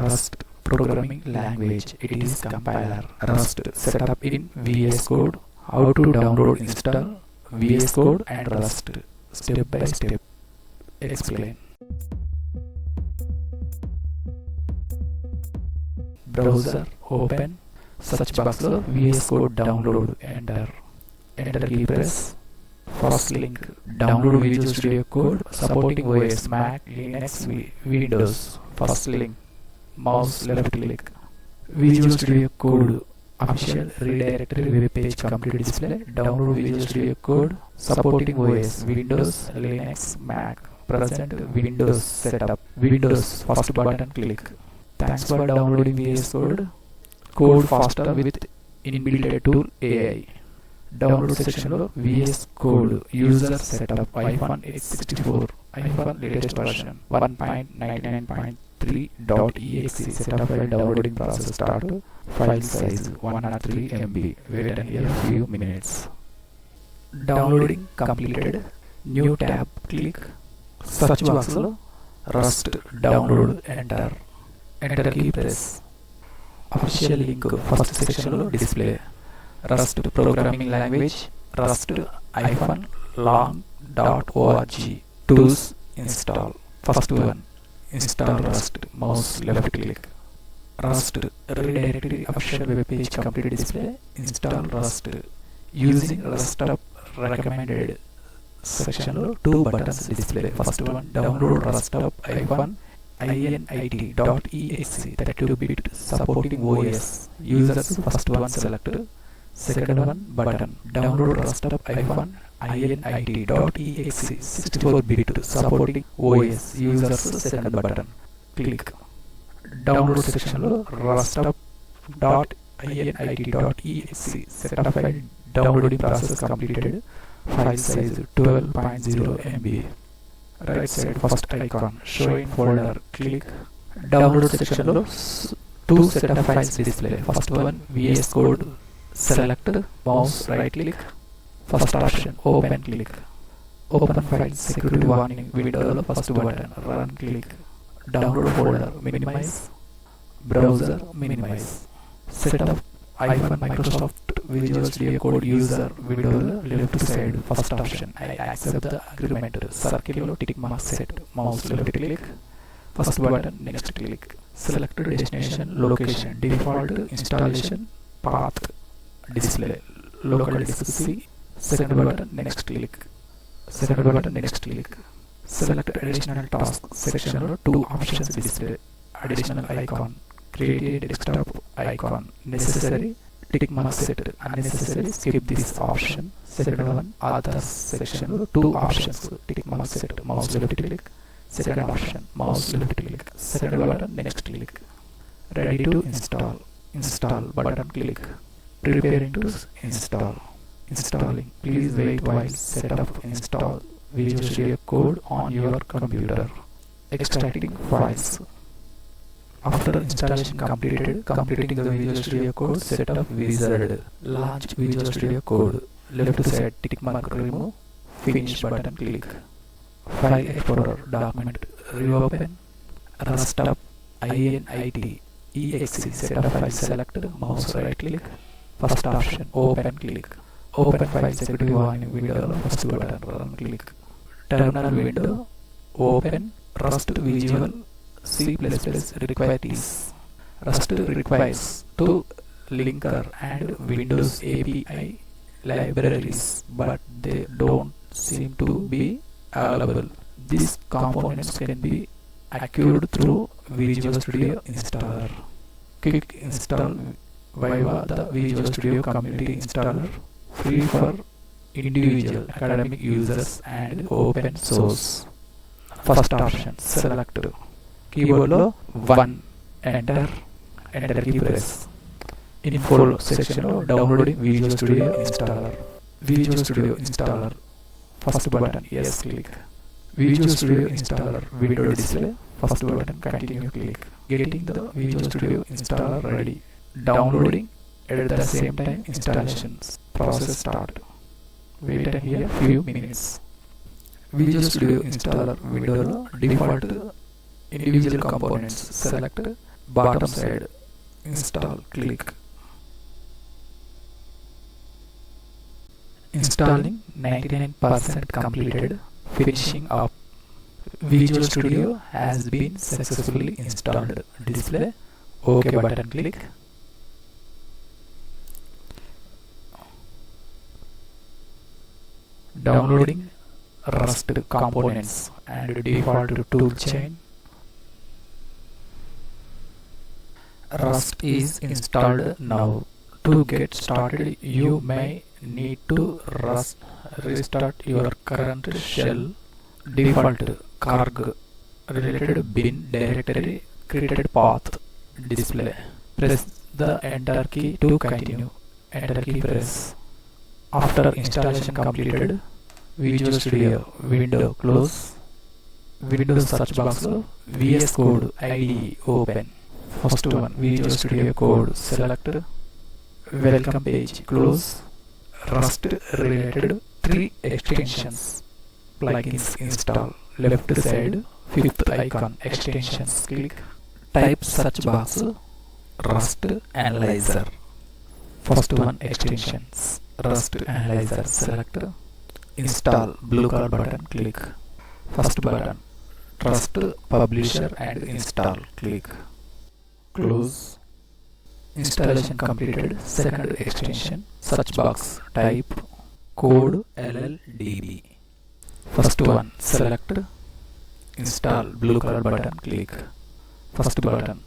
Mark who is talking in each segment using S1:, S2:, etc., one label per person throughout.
S1: Rust programming language. It is compiler. Rust setup in VS Code. How to download, install VS Code and Rust. Step by step. Explain. Browser open. Search box lo VS Code download. Enter key press. First link. Download Visual Studio Code supporting OS, Mac, Linux, Windows. First link. Mouse left click. Visual Studio Code official redirectory web page complete display. Download Visual Studio Code supporting OS, Windows, Linux, Mac. Present Windows setup. Windows first button click. Thanks for downloading VS Code. Code faster with inbuilt tool AI. Download section lo VS Code user setup iPhone x64 iPhone latest version 1.99.3.exe setup file downloading process start. File size 103 MB. Wait here a few minutes. Downloading completed. New tab click. Search box lo Rust download. Enter key press. Official link first section lo display. Rust programming language. Rust iPhone long.org. Tools install. First one. Install Rust. Mouse left click. Rust redirectory official web page complete display. Install Rust. Using Rust recommended section lo two buttons display. First one. Download Rust iPhone init.exe 32-bit supporting OS. Users first one select. Second one button. Download Rust iPhone init.exe 64-bit supporting OS. Users second button. Click. Download section lo rust.init.exe setup file downloading process completed. File size 12.0 MB. Right side first icon showing folder. Click. Download section lo two setup files display. First one VS Code. Select. Mouse right click. First option open click. Open file security warning window lo first button. Run click. Download folder minimize. Browser minimize. Setup iPhone Microsoft Visual Studio Code user window left side first option. I accept the agreement. Circle lo tick mark set. Mouse left click. First button next click. Select destination location. Default installation path display. Local disk C. Second button next click. Second button next click. Select additional task section lo two options display. Additional icon. Create a desktop icon. Necessary tick mark set. Unnecessary skip this option. Second one others section lo two options tick mark set. Mouse left click. Second option mouse left click. Second button next click. Ready to install. Install button click. Preparing to install. Installing. Please wait while setup install Visual Studio Code on your computer. Extracting files. After installation completed, completing the Visual Studio Code setup wizard. Launch Visual Studio Code. Left side tick mark remove. Finish button click. File Explorer document reopen. Rust init.exe setup file select. Mouse right click. First option open click. Open file security warning window first button. Run click. Terminal window open. Rust Visual C++ requires. Rust requires two linker and Windows API libraries, but they don't seem to be available. These components can be acquired through Visual Studio installer. Quick install via the Visual Studio Community Installer, free for individual academic users and open source. First option select. Keyboard lo 1. Enter key press. Info section lo downloading Visual Studio installer. Visual Studio installer. First button yes click. Visual Studio installer window display. First button continue click. Getting the Visual Studio installer ready. Downloading at the same time installations process start. Wait here few minutes. Visual Studio installer window lo default individual components select. bottom side install click. Installing 99% completed, finishing up. Visual Studio has been successfully installed. Display OK button click. Downloading Rust components and default toolchain. Rust is installed now. To get started, you may need to restart your current shell. Default carg related bin directory created path display. Press the enter key to continue. Enter key press. After installation completed, Visual Studio window close. Windows search box VS Code IDE open. First one, Visual Studio Code select. Welcome page close. Rust related 3 extensions plugins install. Left side 5th icon extensions click. Type search box Rust Analyzer. First one extensions Rust Analyzer select. Install blue color button click. First button Rust Publisher and install click. Close. Installation completed. Second extension search box type code LLDB. First one select. Install blue color button click. First button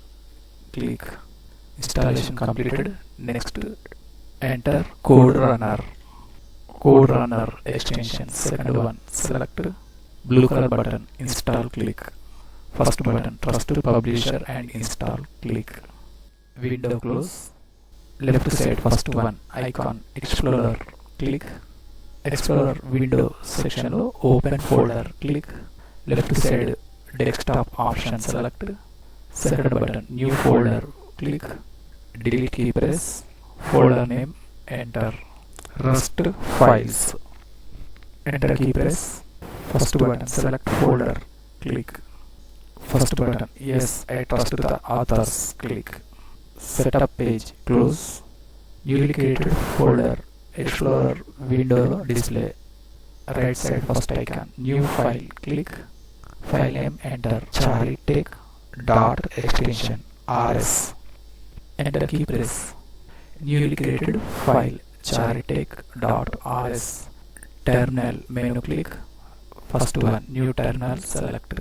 S1: click. Installation completed. Next enter code runner. Code runner extension. Second one select. Blue color button install click. First button Rust Publisher and install click. Window close. Left side first one icon Explorer click. Explorer window section lo open folder click. Left side desktop option select. Second button new folder click. Delete key press. Folder name enter. Rust files. Enter key press. First button select folder click. First button yes I trust the authors click. Setup page close. Newly created folder Explorer window display. Right side first icon new file click. File name enter charitech dot extension rs. Enter key press. Newly created file charitech dot rs. Terminal menu click. First one new terminal select.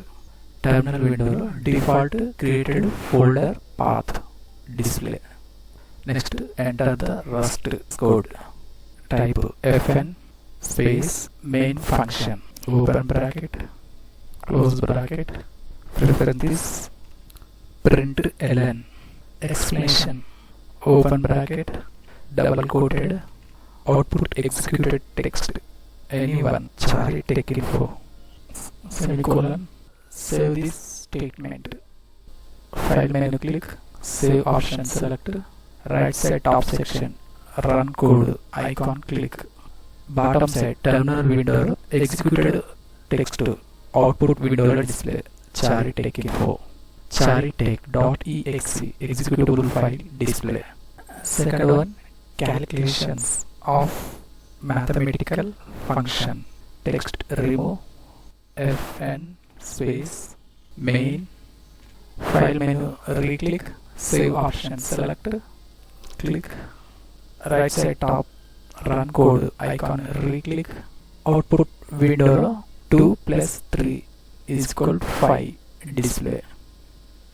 S1: Terminal window default created folder path display. Next enter the Rust code. Type fn space main function open bracket close bracket preferences print ln explanation open bracket double quoted output executed text anyone charitech info semicolon. Save this statement. File menu click. Save option select. Right side top section run code icon click. Bottom side terminal window executed text output window display charitech info. Charitech.exe executable file display. Second one calculations of mathematical function text remove fn space main. File menu re-click. Save option select. Click. Right side top run code icon re-click. Output window 2 plus 3 is equal to 5 display.